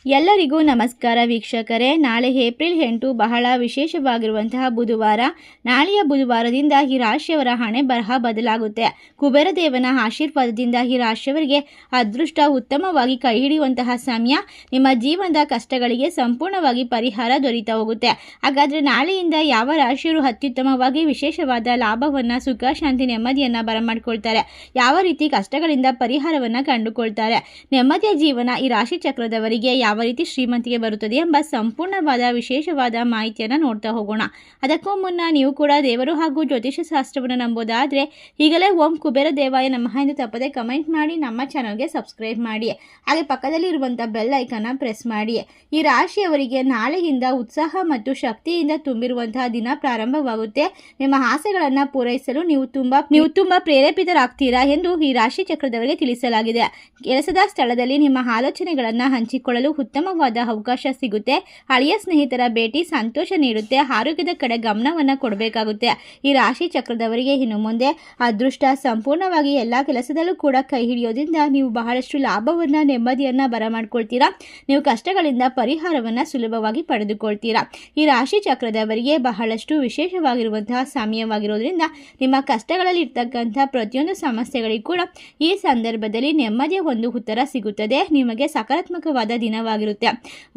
ಎಲ್ಲರಿಗೂ ನಮಸ್ಕಾರ ವೀಕ್ಷಕರೇ. ನಾಳೆ ಏಪ್ರಿಲ್ 8 ಬಹಳ ವಿಶೇಷವಾಗಿರುವಂತಹ ಬುಧವಾರ. ನಾಳೆಯ ಬುಧವಾರದಿಂದ ಈ ರಾಶಿಯವರ ಹಣೆ ಬರಹ ಬದಲಾಗುತ್ತೆ. ಕುಬೇರ ದೇವನ ಆಶೀರ್ವಾದದಿಂದ ಈ ರಾಶಿಯವರಿಗೆ ಅದೃಷ್ಟ ಉತ್ತಮವಾಗಿ ಕೈ ಹಿಡಿಯುವಂತಹ ಸಮಯ. ನಿಮ್ಮ ಜೀವನದ ಕಷ್ಟಗಳಿಗೆ ಸಂಪೂರ್ಣವಾಗಿ ಪರಿಹಾರ ದೊರೀತಾ ಹೋಗುತ್ತೆ. ಹಾಗಾದರೆ ನಾಳೆಯಿಂದ ಯಾವ ರಾಶಿಯವರು ಅತ್ಯುತ್ತಮವಾಗಿ ವಿಶೇಷವಾದ ಲಾಭವನ್ನು, ಸುಖ, ಶಾಂತಿ, ನೆಮ್ಮದಿಯನ್ನು ಬರಮಾಡ್ಕೊಳ್ತಾರೆ, ಯಾವ ರೀತಿ ಕಷ್ಟಗಳಿಂದ ಪರಿಹಾರವನ್ನು ಕಂಡುಕೊಳ್ತಾರೆ, ನೆಮ್ಮದಿಯ ಜೀವನ ಈ ರಾಶಿ ಚಕ್ರದವರಿಗೆ ಯಾವ ರೀತಿ ಶ್ರೀಮಂತಿಗೆ ಬರುತ್ತದೆ ಎಂಬ ಸಂಪೂರ್ಣವಾದ ವಿಶೇಷವಾದ ಮಾಹಿತಿಯನ್ನು ನೋಡ್ತಾ ಹೋಗೋಣ. ಅದಕ್ಕೂ ಮುನ್ನ ನೀವು ಕೂಡ ದೇವರು ಹಾಗೂ ಜ್ಯೋತಿಷ ಶಾಸ್ತ್ರವನ್ನು ನಂಬೋದಾದರೆ ಈಗಲೇ ಓಂ ಕುಬೇರ ದೇವಾಯ ನಮಃ ಎಂದು ತಪ್ಪದೆ ಕಮೆಂಟ್ ಮಾಡಿ ನಮ್ಮ ಚಾನಲ್ಗೆ ಸಬ್ಸ್ಕ್ರೈಬ್ ಮಾಡಿ. ಹಾಗೆ ಪಕ್ಕದಲ್ಲಿ ಇರುವಂಥ ಬೆಲ್ ಐಕನ್ನ ಪ್ರೆಸ್ ಮಾಡಿ. ಈ ರಾಶಿಯವರಿಗೆ ನಾಳೆಯಿಂದ ಉತ್ಸಾಹ ಮತ್ತು ಶಕ್ತಿಯಿಂದ ತುಂಬಿರುವಂತಹ ದಿನ ಪ್ರಾರಂಭವಾಗುತ್ತೆ. ನಿಮ್ಮ ಆಸೆಗಳನ್ನು ಪೂರೈಸಲು ನೀವು ತುಂಬಾ ಪ್ರೇರೇಪಿತರಾಗ್ತೀರಾ ಎಂದು ಈ ರಾಶಿ ಚಕ್ರದವರಿಗೆ ತಿಳಿಸಲಾಗಿದೆ. ಕೆಲಸದ ಸ್ಥಳದಲ್ಲಿ ನಿಮ್ಮ ಆಲೋಚನೆಗಳನ್ನು ಹಂಚಿಕೊಳ್ಳಲು ಉತ್ತಮವಾದ ಅವಕಾಶ ಸಿಗುತ್ತೆ. ಹಳೆಯ ಸ್ನೇಹಿತರ ಭೇಟಿ ಸಂತೋಷ ನೀಡುತ್ತೆ. ಆರೋಗ್ಯದ ಕಡೆ ಗಮನವನ್ನು ಕೊಡಬೇಕಾಗುತ್ತೆ. ಈ ರಾಶಿ ಚಕ್ರದವರಿಗೆ ಇನ್ನು ಮುಂದೆ ಅದೃಷ್ಟ ಸಂಪೂರ್ಣವಾಗಿ ಎಲ್ಲ ಕೆಲಸದಲ್ಲೂ ಕೂಡ ಕೈ ಹಿಡಿಯೋದ್ರಿಂದ ನೀವು ಬಹಳಷ್ಟು ಲಾಭವನ್ನು, ನೆಮ್ಮದಿಯನ್ನು ಬರಮಾಡ್ಕೊಳ್ತೀರಾ. ನೀವು ಕಷ್ಟಗಳಿಂದ ಪರಿಹಾರವನ್ನು ಸುಲಭವಾಗಿ ಪಡೆದುಕೊಳ್ತೀರಾ. ಈ ರಾಶಿ ಚಕ್ರದವರಿಗೆ ಬಹಳಷ್ಟು ವಿಶೇಷವಾಗಿರುವಂತಹ ಸಮಯವಾಗಿರೋದ್ರಿಂದ ನಿಮ್ಮ ಕಷ್ಟಗಳಲ್ಲಿ ಇರ್ತಕ್ಕಂಥ ಪ್ರತಿಯೊಂದು ಸಮಸ್ಯೆಗಳಿಗೂ ಕೂಡ ಈ ಸಂದರ್ಭದಲ್ಲಿ ನೆಮ್ಮದಿಯ ಒಂದು ಉತ್ತರ ಸಿಗುತ್ತದೆ. ನಿಮಗೆ ಸಕಾರಾತ್ಮಕವಾದ ದಿನವಾಗಿರುತ್ತೆ.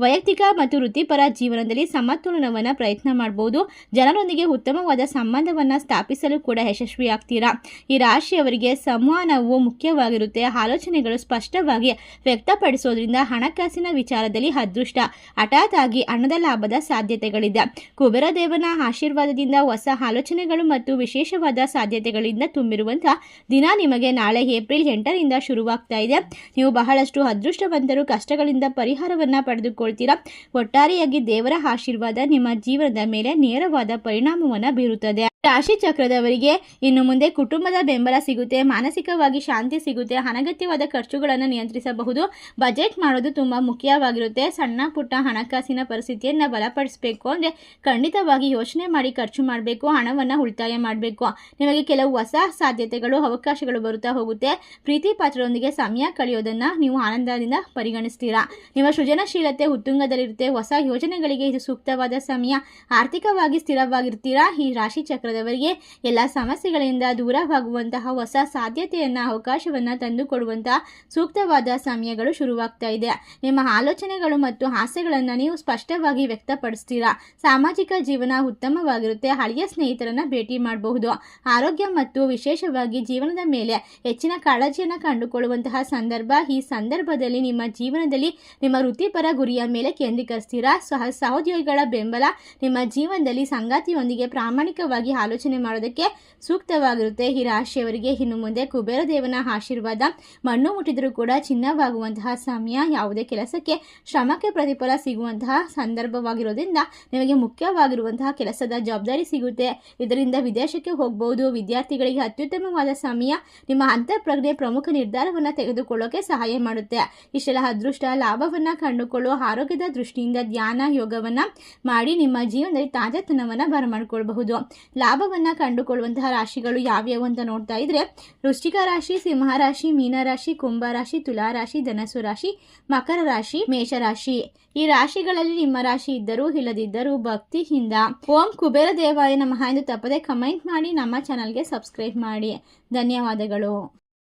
ವೈಯಕ್ತಿಕ ಮತ್ತು ವೃತ್ತಿಪರ ಜೀವನದಲ್ಲಿ ಸಮತೋಲನವನ್ನು ಪ್ರಯತ್ನ ಮಾಡಬಹುದು. ಜನರೊಂದಿಗೆ ಉತ್ತಮವಾದ ಸಂಬಂಧವನ್ನು ಸ್ಥಾಪಿಸಲು ಕೂಡ ಯಶಸ್ವಿಯಾಗ್ತೀರಾ. ಈ ರಾಶಿಯವರಿಗೆ ಸಂವಹನವು ಮುಖ್ಯವಾಗಿರುತ್ತೆ. ಆಲೋಚನೆಗಳು ಸ್ಪಷ್ಟವಾಗಿ ವ್ಯಕ್ತಪಡಿಸೋದ್ರಿಂದ ಹಣಕಾಸಿನ ವಿಚಾರದಲ್ಲಿ ಅದೃಷ್ಟ, ಹಠಾತ್ ಆಗಿ ಹಣದ ಲಾಭದ ಸಾಧ್ಯತೆಗಳಿದೆ. ಕುಬೇರ ದೇವನ ಆಶೀರ್ವಾದದಿಂದ ಹೊಸ ಆಲೋಚನೆಗಳು ಮತ್ತು ವಿಶೇಷವಾದ ಸಾಧ್ಯತೆಗಳಿಂದ ತುಂಬಿರುವಂತಹ ದಿನ ನಿಮಗೆ ನಾಳೆ ಏಪ್ರಿಲ್ 8ರಿಂದ ಶುರುವಾಗ್ತಾ ಇದೆ. ನೀವು ಬಹಳಷ್ಟು ಅದೃಷ್ಟವಂತರು. ಕಷ್ಟಗಳಿಂದ ಪರಿಹಾರವನ್ನು ಪಡೆದುಕೊಳ್ತೀರಾ. ಒಟ್ಟಾರೆಯಾಗಿ ದೇವರ ಆಶೀರ್ವಾದ ನಿಮ್ಮ ಜೀವನದ ಮೇಲೆ ನೇರವಾದ ಪರಿಣಾಮವನ್ನು ಬೀರುತ್ತದೆ. ರಾಶಿ ಚಕ್ರದವರಿಗೆ ಇನ್ನು ಮುಂದೆ ಕುಟುಂಬದ ಬೆಂಬಲ ಸಿಗುತ್ತೆ. ಮಾನಸಿಕವಾಗಿ ಶಾಂತಿ ಸಿಗುತ್ತೆ. ಅನಗತ್ಯವಾದ ಖರ್ಚುಗಳನ್ನು ನಿಯಂತ್ರಿಸಬಹುದು. ಬಜೆಟ್ ಮಾಡೋದು ತುಂಬಾ ಮುಖ್ಯವಾಗಿರುತ್ತೆ. ಸಣ್ಣ ಪುಟ್ಟ ಹಣಕಾಸಿನ ಪರಿಸ್ಥಿತಿಯನ್ನು ಬಲಪಡಿಸಬೇಕು ಅಂದರೆ ಖಂಡಿತವಾಗಿ ಯೋಚನೆ ಮಾಡಿ ಖರ್ಚು ಮಾಡಬೇಕು. ಹಣವನ್ನು ಉಳಿತಾಯ ಮಾಡಬೇಕು. ನಿಮಗೆ ಕೆಲವು ಹೊಸ ಸಾಧ್ಯತೆಗಳು, ಅವಕಾಶಗಳು ಬರುತ್ತಾ ಹೋಗುತ್ತೆ. ಪ್ರೀತಿ ಪಾತ್ರರೊಂದಿಗೆ ಸಮಯ ಕಳೆಯೋದನ್ನು ನೀವು ಆನಂದದಿಂದ ಪರಿಗಣಿಸ್ತೀರಾ. ನಿಮ್ಮ ಸೃಜನಶೀಲತೆ ಉತ್ತುಂಗದಲ್ಲಿರುತ್ತೆ. ಹೊಸ ಯೋಜನೆಗಳಿಗೆ ಇದು ಸೂಕ್ತವಾದ ಸಮಯ. ಆರ್ಥಿಕವಾಗಿ ಸ್ಥಿರವಾಗಿರ್ತೀರಾ. ಈ ರಾಶಿ ಚಕ್ರದವರಿಗೆ ಎಲ್ಲ ಸಮಸ್ಯೆಗಳಿಂದ ದೂರವಾಗುವಂತಹ ಹೊಸ ಸಾಧ್ಯತೆಯನ್ನು, ಅವಕಾಶವನ್ನು ತಂದುಕೊಡುವಂತಹ ಸೂಕ್ತವಾದ ಸಮಯಗಳು ಶುರುವಾಗ್ತಾ ಇದೆ. ನಿಮ್ಮ ಆಲೋಚನೆಗಳು ಮತ್ತು ಆಸೆಗಳನ್ನು ನೀವು ಸ್ಪಷ್ಟವಾಗಿ ವ್ಯಕ್ತಪಡಿಸ್ತೀರಾ. ಸಾಮಾಜಿಕ ಜೀವನ ಉತ್ತಮವಾಗಿರುತ್ತೆ. ಹಳೆಯ ಸ್ನೇಹಿತರನ್ನು ಭೇಟಿ ಮಾಡಬಹುದು. ಆರೋಗ್ಯ ಮತ್ತು ವಿಶೇಷವಾಗಿ ಜೀವನದ ಮೇಲೆ ಹೆಚ್ಚಿನ ಕಾಳಜಿಯನ್ನು ಕಂಡುಕೊಳ್ಳುವಂತಹ ಸಂದರ್ಭ. ಈ ಸಂದರ್ಭದಲ್ಲಿ ನಿಮ್ಮ ಜೀವನದಲ್ಲಿ ನಿಮ್ಮ ವೃತ್ತಿಪರ ಗುರಿಯ ಮೇಲೆ ಕೇಂದ್ರೀಕರಿಸ್ತೀರಾ. ಸಹೋದ್ಯೋಗಿಗಳ ಬೆಂಬಲ ನಿಮ್ಮ ಜೀವನದಲ್ಲಿ ಸಂಗಾತಿಯೊಂದಿಗೆ ಪ್ರಾಮಾಣಿಕವಾಗಿ ಆಲೋಚನೆ ಮಾಡೋದಕ್ಕೆ ಸೂಕ್ತವಾಗಿರುತ್ತೆ. ಈ ರಾಶಿಯವರಿಗೆ ಇನ್ನು ಮುಂದೆ ಕುಬೇರ ದೇವನ ಆಶೀರ್ವಾದ ಮಣ್ಣು ಮುಟ್ಟಿದರೂ ಕೂಡ ಚಿನ್ನವಾಗುವಂತಹ ಸಮಯ. ಯಾವುದೇ ಕೆಲಸಕ್ಕೆ ಶ್ರಮಕ್ಕೆ ಪ್ರತಿಫಲ ಸಿಗುವಂತಹ ಸಂದರ್ಭವಾಗಿರೋದ್ರಿಂದ ನಿಮಗೆ ಮುಖ್ಯವಾಗಿರುವಂತಹ ಕೆಲಸದ ಜವಾಬ್ದಾರಿ ಸಿಗುತ್ತೆ. ಇದರಿಂದ ವಿದೇಶಕ್ಕೆ ಹೋಗಬಹುದು. ವಿದ್ಯಾರ್ಥಿಗಳಿಗೆ ಅತ್ಯುತ್ತಮವಾದ ಸಮಯ. ನಿಮ್ಮ ಅಂತಃಪ್ರಜ್ಞೆ ಪ್ರಮುಖ ನಿರ್ಧಾರವನ್ನು ತೆಗೆದುಕೊಳ್ಳೋಕೆ ಸಹಾಯ ಮಾಡುತ್ತೆ. ಇಷ್ಟೆಲ್ಲ ಅದೃಷ್ಟ ಲಾಭವನ್ನು ಕಂಡುಕೊಳ್ಳುವ ಆರೋಗ್ಯದ ದೃಷ್ಟಿಯಿಂದ ಧ್ಯಾನ, ಯೋಗವನ್ನು ಮಾಡಿ ನಿಮ್ಮ ಜೀವನದಲ್ಲಿ ತಾಜಾತನವನ್ನು ಬರಮಾಡಿಕೊಳ್ಳಬಹುದು. ಲಾಭವನ್ನು ಕಂಡುಕೊಳ್ಳುವಂತಹ ರಾಶಿಗಳು ಯಾವ್ಯಾವು ಅಂತ ನೋಡ್ತಾ ಇದ್ರೆ ವೃಶ್ಚಿಕ ರಾಶಿ, ಸಿಂಹ ರಾಶಿ, ಮೀನ ರಾಶಿ, ಕುಂಭ ರಾಶಿ, ತುಲಾ ರಾಶಿ, ಧನಸ್ಸು ರಾಶಿ, ಮಕರ ರಾಶಿ, ಮೇಷರಾಶಿ. ಈ ರಾಶಿಗಳಲ್ಲಿ ನಿಮ್ಮ ರಾಶಿ ಇದ್ದರೂ ಇಲ್ಲದಿದ್ದರೂ ಭಕ್ತಿಯಿಂದ ಓಂ ಕುಬೇರ ದೇವಾಯ ನಮಃ ಎಂದು ತಪ್ಪದೆ ಕಮೆಂಟ್ ಮಾಡಿ ನಮ್ಮ ಚಾನಲ್ಗೆ ಸಬ್ಸ್ಕ್ರೈಬ್ ಮಾಡಿ. ಧನ್ಯವಾದಗಳು.